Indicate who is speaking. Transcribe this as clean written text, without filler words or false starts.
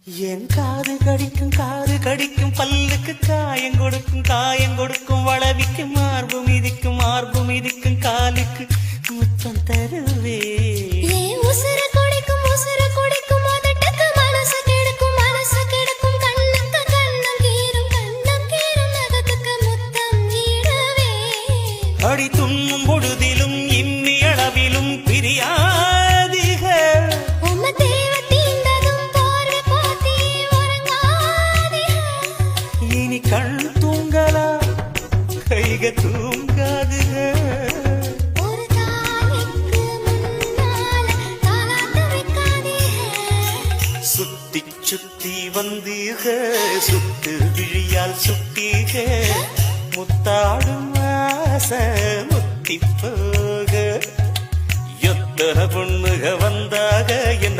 Speaker 1: என் காது கடிக்கும் பல்லுக்கு காயம் கொடுக்கும் வளவிக்கும் மார்பு மிதிக்கும் காலுக்கு முத்தம் தருவே
Speaker 2: உசுர குடிக்கும் உதட்டுக்கு மனசு கெடுக்கும் கண்ணுக்கு கண்ணம் கீரும் நகத்துக்கு முத்தம் ஈடவே
Speaker 1: அடி துண்ணும் பொழுதிலும் இம்மி அளவிலும் பிரியாதிகள் இனி கண் தூங்கலா கைக தூங்காதுகள் சுத்தி வந்தீக சுத்து விழியால் சுட்டீக முத்தாடும் ஆசை முத்தி போக எத்தனை பொண்ணுக வந்தாக என்ன